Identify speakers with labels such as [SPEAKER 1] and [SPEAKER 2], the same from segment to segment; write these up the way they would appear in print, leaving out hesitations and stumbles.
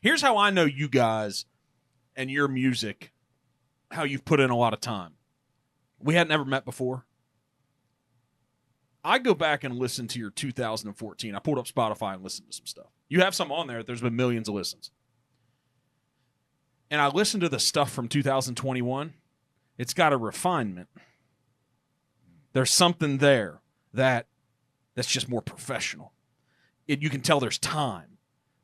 [SPEAKER 1] Here's how I know you guys and your music, how you've put in a lot of time. We had never met before. I go back and listen to your 2014. I pulled up Spotify and listened to some stuff. You have some on there. There's been millions of listens. And I listened to the stuff from 2021. It's got a refinement. There's something there that's just more professional. You can tell there's time.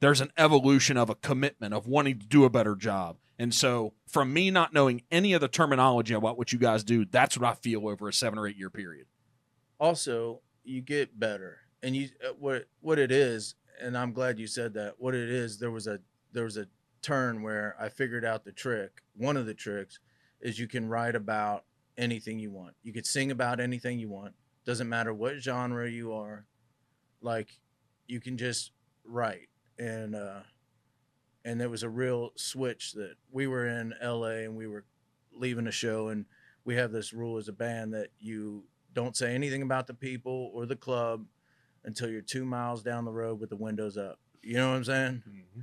[SPEAKER 1] There's an evolution of a commitment of wanting to do a better job. And so from me not knowing any of the terminology about what you guys do, that's what I feel over a 7 or 8 year period.
[SPEAKER 2] Also, you get better. And you what it is, and I'm glad you said that. What it is, there was a turn where I figured out the trick. One of the tricks is you can write about anything you want. You could sing about anything you want. Doesn't matter what genre you are. Like, you can just write. And there was a real switch that we were in LA and we were leaving a show, and we have this rule as a band that you don't say anything about the people or the club until you're 2 miles down the road with the windows up. You know what I'm saying? Mm-hmm.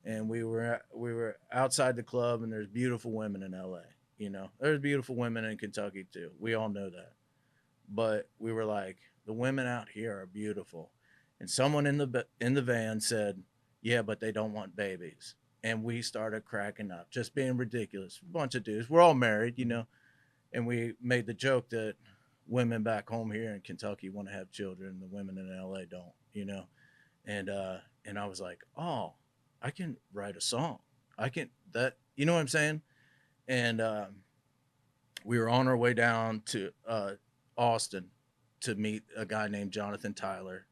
[SPEAKER 2] And we were outside the club, and there's beautiful women in LA. You know, there's beautiful women in Kentucky too. We all know that. But we were like, the women out here are beautiful. And someone in the van said, yeah, but they don't want babies. And we started cracking up, just being ridiculous. A bunch of dudes. We're all married, you know. And we made the joke that women back home here in Kentucky want to have children. The women in LA don't, you know. And I was like, oh, I can write a song. You know what I'm saying? And we were on our way down to Austin to meet a guy named Jonathan Tyler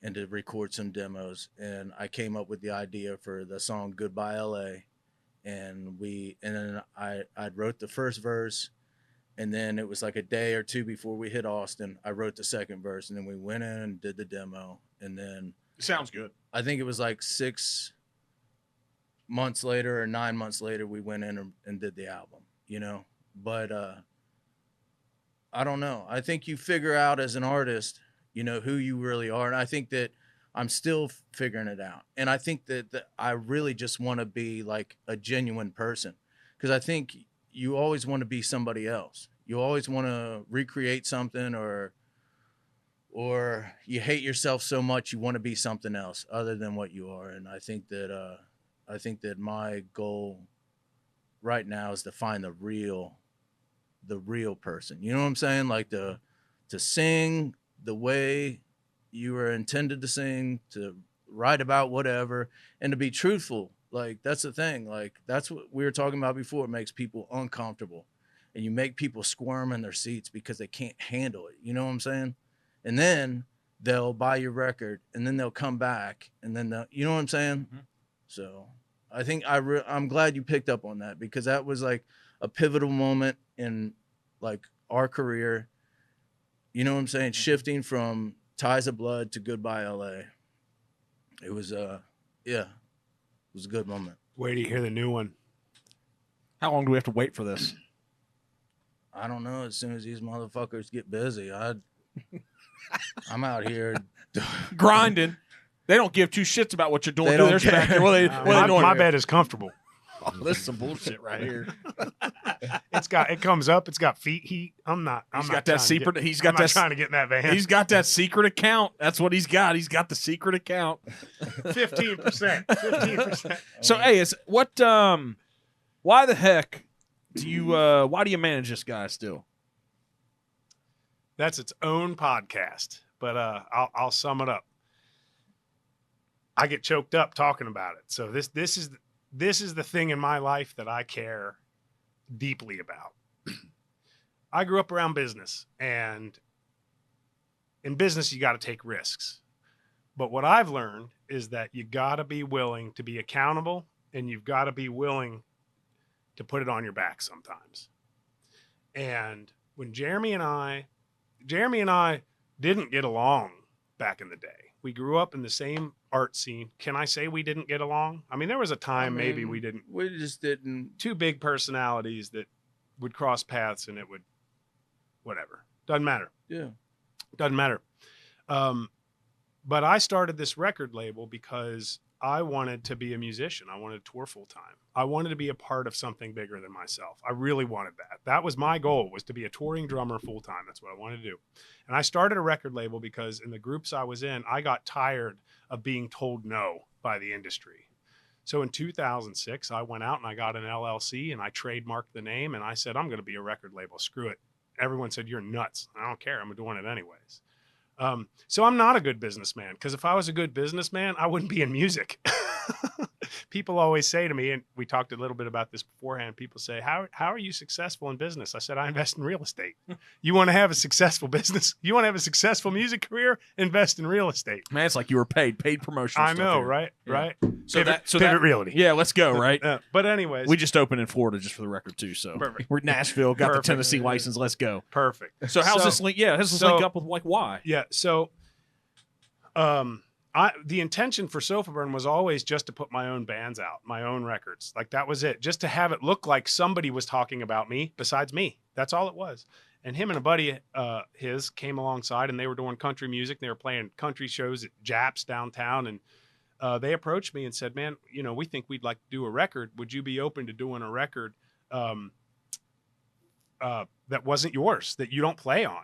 [SPEAKER 2] and to record some demos. And I came up with the idea for the song Goodbye LA. And then I wrote the first verse, and then it was like a day or two before we hit Austin, I wrote the second verse, and then we went in and did the demo. And then
[SPEAKER 1] sounds good.
[SPEAKER 2] I think it was like 6 months later or 9 months later, we went in and did the album, you know. But I don't know. I think you figure out as an artist, you know, who you really are. And I think that I'm still figuring it out. And I think that I really just want to be like a genuine person, because I think you always want to be somebody else. You always want to recreate something, or you hate yourself so much you want to be something else other than what you are. And I think that my goal right now is to find the real person. You know what I'm saying? Like to sing the way you were intended to sing, to write about whatever, and to be truthful. Like, that's the thing. Like, that's what we were talking about before. It makes people uncomfortable, and you make people squirm in their seats because they can't handle it. You know what I'm saying? And then they'll buy your record, and then they'll come back, and then you know what I'm saying? Mm-hmm. So I think I'm glad you picked up on that, because that was like a pivotal moment in like our career. You know what I'm saying? Shifting from Ties of Blood to Goodbye LA. It was it was a good moment.
[SPEAKER 3] Wait till you hear the new one.
[SPEAKER 1] How long do we have to wait for this?
[SPEAKER 2] I don't know. As soon as these motherfuckers get busy, I'm out here
[SPEAKER 1] grinding. They don't give two shits about what you're doing.
[SPEAKER 2] They don't care.
[SPEAKER 3] My bed is comfortable.
[SPEAKER 1] Oh, this is some bullshit right here.
[SPEAKER 3] It comes up. It's got feet heat. I'm not trying to get in that van.
[SPEAKER 1] He's got that secret account. That's what he's got. He's got the secret account.
[SPEAKER 3] 15%.
[SPEAKER 1] So, hey, why the heck do you manage this guy still?
[SPEAKER 3] That's its own podcast, but I'll sum it up. I get choked up talking about it. So this is the thing in my life that I care deeply about. I grew up around business, and in business, you got to take risks. But what I've learned is that you got to be willing to be accountable, and you've got to be willing to put it on your back sometimes. And when Jeremy and I didn't get along back in the day. We grew up in the same art scene. Can I say we didn't get along? I mean, there was a time maybe we didn't.
[SPEAKER 2] We just didn't.
[SPEAKER 3] Two big personalities that would cross paths, and it would, whatever. Doesn't matter.
[SPEAKER 2] Yeah.
[SPEAKER 3] Doesn't matter. But I started this record label because I wanted to be a musician. I wanted to tour full time. I wanted to be a part of something bigger than myself. I really wanted that. That was my goal, was to be a touring drummer full time. That's what I wanted to do. And I started a record label because in the groups I was in, I got tired of being told no by the industry. So in 2006, I went out and I got an LLC and I trademarked the name and I said, I'm going to be a record label. Screw it. Everyone said, you're nuts. I don't care. I'm doing it anyways. So I'm not a good businessman, because if I was a good businessman, I wouldn't be in music. People always say to me, and we talked a little bit about this beforehand, people say, how are you successful in business? I said, I invest in real estate. You want to have a successful business? You want to have a successful music career? Invest in real estate.
[SPEAKER 1] Man, it's like you were paid promotion.
[SPEAKER 3] I know,
[SPEAKER 1] here.
[SPEAKER 3] right?
[SPEAKER 1] Yeah.
[SPEAKER 3] Right.
[SPEAKER 1] So
[SPEAKER 3] Pivot
[SPEAKER 1] that
[SPEAKER 3] Realty.
[SPEAKER 1] Yeah, let's go. Right.
[SPEAKER 3] But anyways,
[SPEAKER 1] we just opened in Florida, just for the record too. So
[SPEAKER 3] Perfect.
[SPEAKER 1] We're in Nashville, got
[SPEAKER 3] Perfect.
[SPEAKER 1] the Tennessee license. Let's go.
[SPEAKER 3] Perfect.
[SPEAKER 1] So how's this link? Yeah, how's this link up with like why?
[SPEAKER 3] Yeah. So, the intention for SofaBurn was always just to put my own bands out, my own records. Like that was it. Just to have it look like somebody was talking about me besides me. That's all it was. And him and a buddy his came alongside, and they were doing country music. They were playing country shows at Japs downtown. And they approached me and said, man, you know, we think we'd like to do a record. Would you be open to doing a record that wasn't yours, that you don't play on?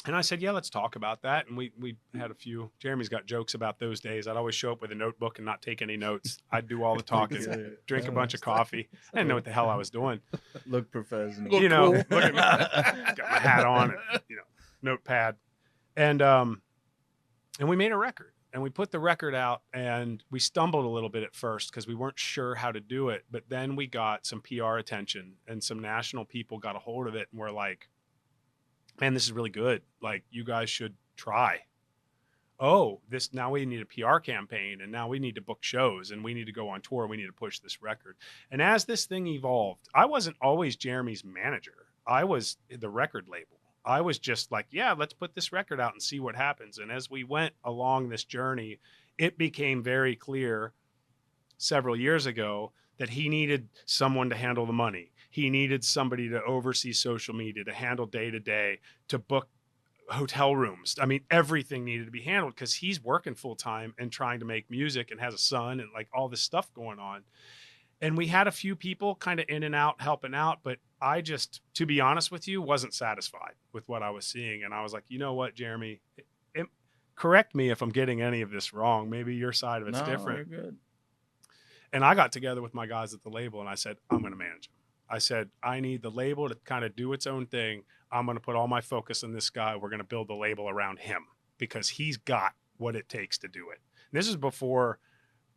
[SPEAKER 3] And I said, yeah, let's talk about that. And we had a few. Jeremy's got jokes about those days. I'd always show up with a notebook and not take any notes. I'd do all the talking, drink a bunch of coffee. I didn't know what the hell I was doing.
[SPEAKER 2] Look professional.
[SPEAKER 3] You know, look at me. Got my hat on and, you know, notepad. And we made a record. And we put the record out, and we stumbled a little bit at first because we weren't sure how to do it. But then we got some PR attention, and some national people got a hold of it and were like, man, this is really good. Like, you guys should try. Oh, now we need a PR campaign, and now we need to book shows, and we need to go on tour. We need to push this record. And as this thing evolved, I wasn't always Jeremy's manager. I was the record label. I was just like, yeah, let's put this record out and see what happens. And as we went along this journey, it became very clear several years ago that he needed someone to handle the money. He needed somebody to oversee social media, to handle day-to-day, to book hotel rooms. I mean, everything needed to be handled because he's working full-time and trying to make music and has a son and like all this stuff going on. And we had a few people kind of in and out helping out, but I just, to be honest with you, wasn't satisfied with what I was seeing. And I was like, you know what, Jeremy, correct me if I'm getting any of this wrong. Maybe your side of it's different.
[SPEAKER 2] You're good.
[SPEAKER 3] And I got together with my guys at the label and I said, I'm going to manage him. I said, I need the label to kind of do its own thing. I'm going to put all my focus on this guy. We're going to build the label around him because he's got what it takes to do it. And this is before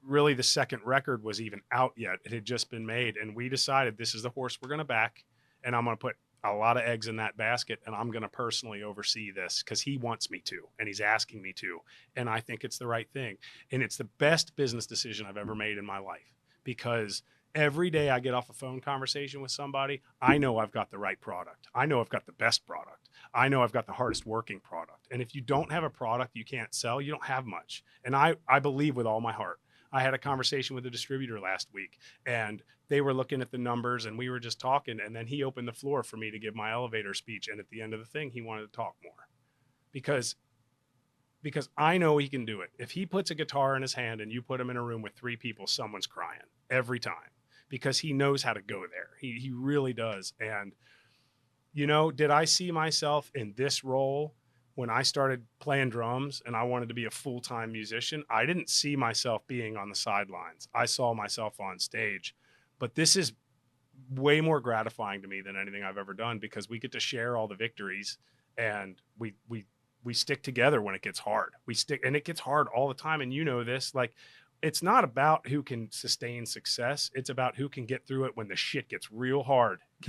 [SPEAKER 3] really the second record was even out yet. It had just been made. And we decided this is the horse we're going to back. And I'm going to put a lot of eggs in that basket. And I'm going to personally oversee this because he wants me to. And he's asking me to. And I think it's the right thing. And it's the best business decision I've ever made in my life because every day I get off a phone conversation with somebody, I know I've got the right product. I know I've got the best product. I know I've got the hardest working product. And if you don't have a product you can't sell, you don't have much. And I believe with all my heart. I had a conversation with a distributor last week and they were looking at the numbers and we were just talking. And then he opened the floor for me to give my elevator speech. And at the end of the thing, he wanted to talk more because I know he can do it. If he puts a guitar in his hand and you put him in a room with 3 people, someone's crying every time because he knows how to go there. He really does. And, you know, did I see myself in this role when I started playing drums and I wanted to be a full-time musician? I didn't see myself being on the sidelines. I saw myself on stage. But this is way more gratifying to me than anything I've ever done because we get to share all the victories and we stick together when it gets hard. And it gets hard all the time. And you know this, like, it's not about who can sustain success. It's about who can get through it when the shit gets real hard.